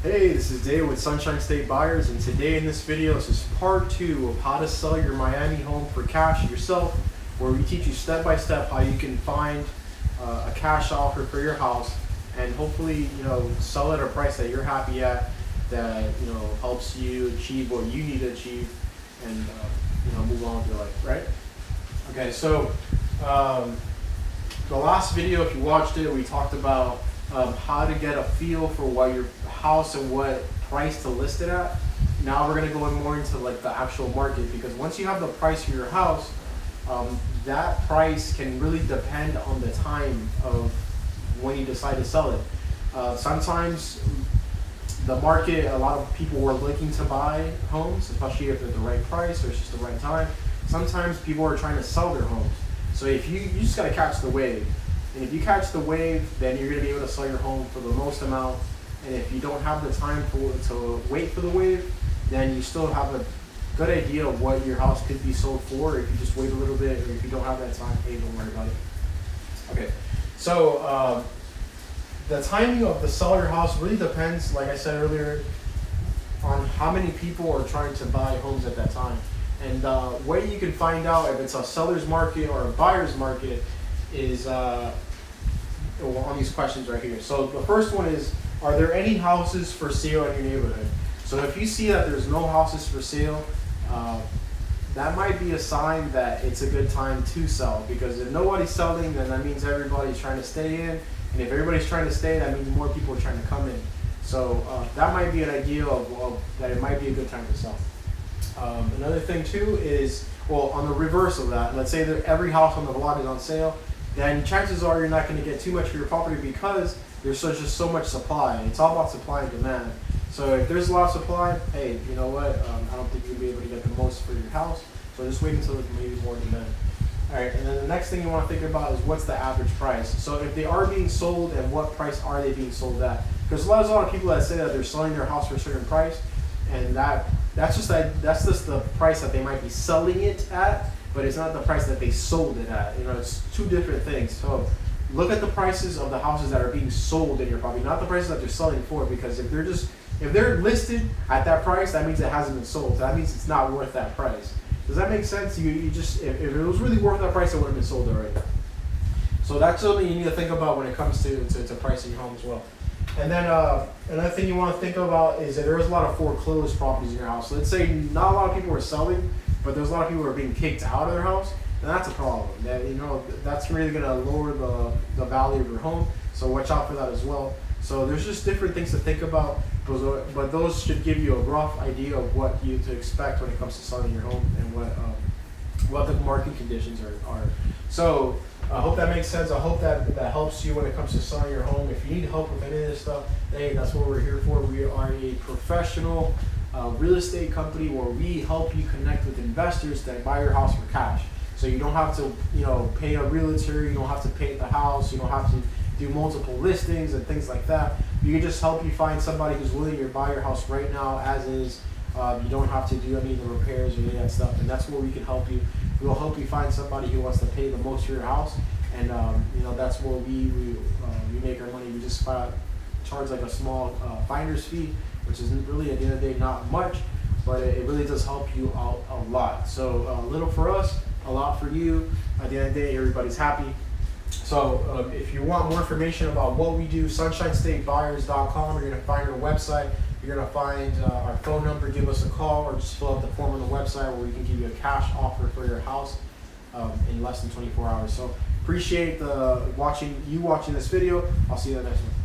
Hey, this is Dave with Sunshine State Buyers, and today in this video, this is part 2 of how to sell your Miami home for cash yourself, where we teach you step by step how you can find a cash offer for your house and hopefully, sell at a price that you're happy at, that, helps you achieve what you need to achieve and, move on with your life, right? Okay, so the last video, if you watched it, we talked about how to get a feel for what your house and what price to list it at. Now we're going to go more into like the actual market, because once you have the price for your house, that price can really depend on the time of when you decide to sell it. Sometimes the market, a lot of people are looking to buy homes, especially if they're the right price or it's just the right time. Sometimes people are trying to sell their homes. So if you just got to catch the wave. And if you catch the wave, then you're going to be able to sell your home for the most amount. And if you don't have the time to wait for the wave, then you still have a good idea of what your house could be sold for. If you just wait a little bit, or if you don't have that time, hey, don't worry about it. Okay, so the timing of the sell your house really depends, like I said earlier, on how many people are trying to buy homes at that time. And way you can find out if it's a seller's market or a buyer's market is on these questions right here. So the first one is, are there any houses for sale in your neighborhood? So if you see that there's no houses for sale, that might be a sign that it's a good time to sell, because if nobody's selling, then that means everybody's trying to stay in, and if everybody's trying to stay, that means more people are trying to come in. So that might be an idea of that it might be a good time to sell. Another thing too is, well, on the reverse of that, let's say that every house on the block is on sale, then chances are you're not going to get too much for your property, because there's just so much supply. It's all about supply and demand. So if there's a lot of supply, hey, you know what? I don't think you'll be able to get the most for your house. So just wait until there's maybe more demand. All right, and then the next thing you want to think about is what's the average price. So if they are being sold, and what price are they being sold at? Because there's a lot of people that say that they're selling their house for a certain price, and that's just the price that they might be selling it at, but it's not the price that they sold it at. It's two different things. So look at the prices of the houses that are being sold in your property, not the prices that they're selling for, because if they're listed at that price, that means it hasn't been sold. So that means it's not worth that price. Does that make sense? If it was really worth that price, it would have been sold already. So that's something you need to think about when it comes to pricing your home as well. And then another thing you want to think about is that there's a lot of foreclosed properties in your house. So let's say not a lot of people are selling, but there's a lot of people who are being kicked out of their house, and that's a problem. That's really going to lower the value of your home. So watch out for that as well. So there's just different things to think about, but those should give you a rough idea of what you to expect when it comes to selling your home and what the market conditions are. So I hope that makes sense. I hope that helps you when it comes to selling your home. If you need help with any of this stuff, hey, that's what we're here for. We are a professional real estate company where we help you connect with investors that buy your house for cash. So you don't have to, pay a realtor. You don't have to paint the house. You don't have to do multiple listings and things like that. We can just help you find somebody who's willing to buy your house right now as is. You don't have to do any of the repairs or any of that stuff, and that's where we can help you. We'll help you find somebody who wants to pay the most for your house, and that's where we make our money. We just charge like a small finder's fee, which is really at the end of the day not much, but it really does help you out a lot. So a little for us, a lot for you. At the end of the day, everybody's happy. So if you want more information about what we do, sunshinestatebuyers.com, you're going to find our website. You're going to find our phone number. Give us a call, or just fill out the form on the website where we can give you a cash offer for your house in less than 24 hours. So appreciate watching this video. I'll see you in the next one.